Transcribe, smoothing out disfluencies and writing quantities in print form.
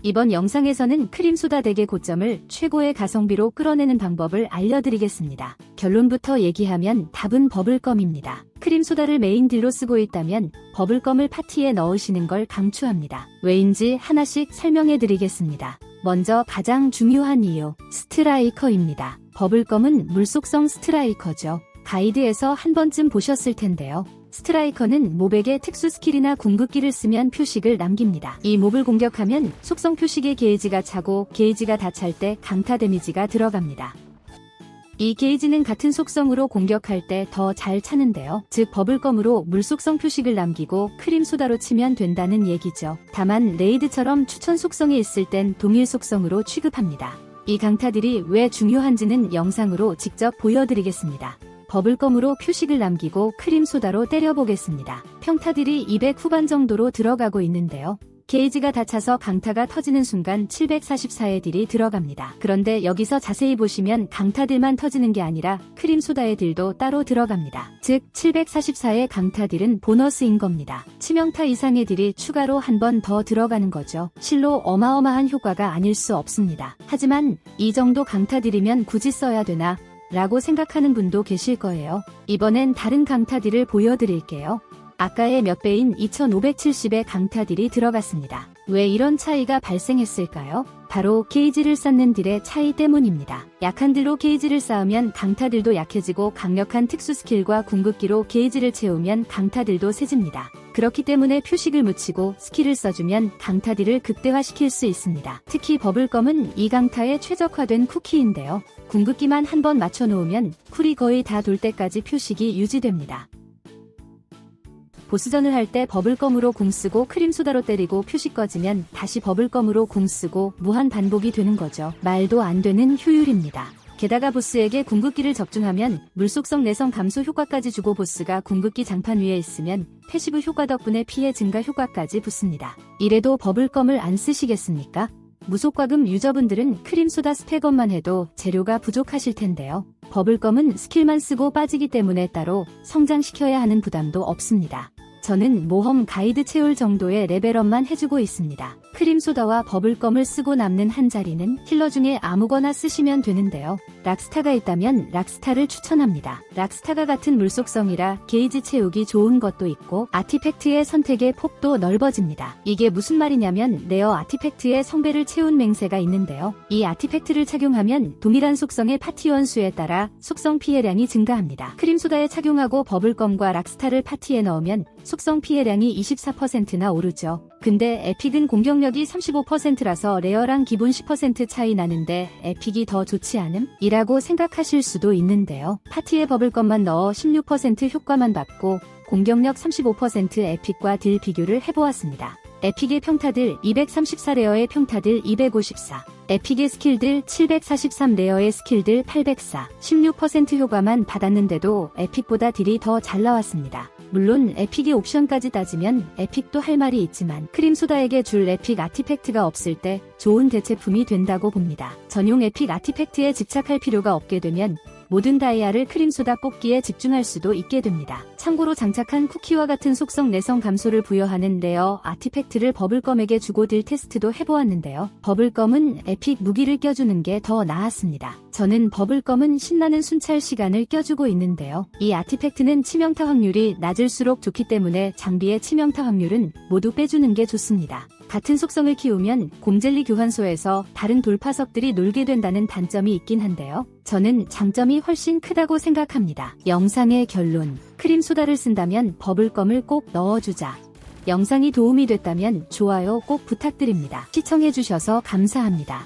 이번 영상에서는 크림소다 덱의 고점을 최고의 가성비로 끌어내는 방법을 알려드리겠습니다. 결론부터 얘기하면 답은 버블껌입니다. 크림소다를 메인 딜로 쓰고 있다면 버블껌을 파티에 넣으시는 걸 강추합니다. 왜인지 하나씩 설명해드리겠습니다. 먼저 가장 중요한 이유, 스트라이커입니다. 버블껌은 물속성 스트라이커죠. 가이드에서 한 번쯤 보셨을 텐데요. 스트라이커는 몹에게 특수 스킬이나 궁극기를 쓰면 표식을 남깁니다. 이 몹을 공격하면 속성 표식의 게이지가 차고 게이지가 다 찰 때 강타 데미지가 들어갑니다. 이 게이지는 같은 속성으로 공격할 때 더 잘 차는데요. 즉 버블껌으로 물속성 표식을 남기고 크림소다로 치면 된다는 얘기죠. 다만 레이드처럼 추천 속성이 있을 땐 동일 속성으로 취급합니다. 이 강타들이 왜 중요한지는 영상으로 직접 보여드리겠습니다. 버블껌으로 표식을 남기고 크림소다로 때려보겠습니다. 평타들이 200 후반 정도로 들어가고 있는데요. 게이지가 다 차서 강타가 터지는 순간 744의 딜이 들어갑니다. 그런데 여기서 자세히 보시면 강타들만 터지는 게 아니라 크림소다의 딜도 따로 들어갑니다. 즉 744의 강타딜은 보너스인 겁니다. 치명타 이상의 딜이 추가로 한 번 더 들어가는 거죠. 실로 어마어마한 효과가 아닐 수 없습니다. 하지만 이 정도 강타딜이면 굳이 써야 되나? 라고 생각하는 분도 계실 거예요. 이번엔 다른 강타딜을 보여드릴게요. 아까의 몇 배인 2570의 강타딜이 들어갔습니다. 왜 이런 차이가 발생했을까요? 바로 게이지를 쌓는 딜의 차이 때문입니다. 약한 딜로 게이지를 쌓으면 강타딜도 약해지고 강력한 특수 스킬과 궁극기로 게이지를 채우면 강타딜도 세집니다. 그렇기 때문에 표식을 묻히고 스킬을 써주면 강타딜을 극대화시킬 수 있습니다. 특히 버블껌은 이 강타에 최적화된 쿠키인데요. 궁극기만 한 번 맞춰놓으면 쿨이 거의 다 돌 때까지 표식이 유지됩니다. 보스전을 할 때 버블껌으로 궁 쓰고 크림소다로 때리고 표식 꺼지면 다시 버블껌으로 궁 쓰고 무한 반복이 되는 거죠. 말도 안 되는 효율입니다. 게다가 보스에게 궁극기를 적중하면 물속성 내성 감소 효과까지 주고 보스가 궁극기 장판 위에 있으면 패시브 효과 덕분에 피해 증가 효과까지 붙습니다. 이래도 버블껌을 안 쓰시겠습니까? 무속과금 유저분들은 크림소다 스펙업만 해도 재료가 부족하실 텐데요. 버블껌은 스킬만 쓰고 빠지기 때문에 따로 성장시켜야 하는 부담도 없습니다. 저는 모험 가이드 채울 정도의 레벨업만 해주고 있습니다. 크림소다와 버블껌을 쓰고 남는 한 자리는 힐러 중에 아무거나 쓰시면 되는데요. 락스타가 있다면 락스타를 추천합니다. 락스타가 같은 물속성이라 게이지 채우기 좋은 것도 있고 아티팩트의 선택의 폭도 넓어집니다. 이게 무슨 말이냐면 레어 아티팩트의 성배를 채운 맹세가 있는데요. 이 아티팩트를 착용하면 동일한 속성의 파티원 수에 따라 속성 피해량이 증가합니다. 크림소다에 착용하고 버블껌과 락스타를 파티에 넣으면 속성 피해량이 24%나 오르죠. 근데 에픽은 공격력이 35%라서 레어랑 기본 10% 차이 나는데 에픽이 더 좋지 않음? 이라고 생각하실 수도 있는데요. 파티에 버블껌만 넣어 16% 효과만 받고 공격력 35% 에픽과 딜 비교를 해보았습니다. 에픽의 평타들 234 레어의 평타들 254 에픽의 스킬들 743 레어의 스킬들 804 16% 효과만 받았는데도 에픽보다 딜이 더 잘 나왔습니다. 물론 에픽의 옵션까지 따지면 에픽도 할 말이 있지만 크림소다에게 줄 에픽 아티팩트가 없을 때 좋은 대체품이 된다고 봅니다. 전용 에픽 아티팩트에 집착할 필요가 없게 되면 모든 다이아를 크림소다 뽑기에 집중할 수도 있게 됩니다. 참고로 장착한 쿠키와 같은 속성 내성 감소를 부여하는 레어 아티팩트를 버블껌에게 주고 딜 테스트도 해보았는데요. 버블껌은 에픽 무기를 껴주는 게 더 나았습니다. 저는 버블껌은 신나는 순찰 시간을 껴주고 있는데요. 이 아티팩트는 치명타 확률이 낮을수록 좋기 때문에 장비의 치명타 확률은 모두 빼주는 게 좋습니다. 같은 속성을 키우면 곰젤리 교환소에서 다른 돌파석들이 놀게 된다는 단점이 있긴 한데요. 저는 장점이 훨씬 크다고 생각합니다. 영상의 결론, 크림소다를 쓴다면 버블껌을 꼭 넣어주자. 영상이 도움이 됐다면 좋아요 꼭 부탁드립니다. 시청해주셔서 감사합니다.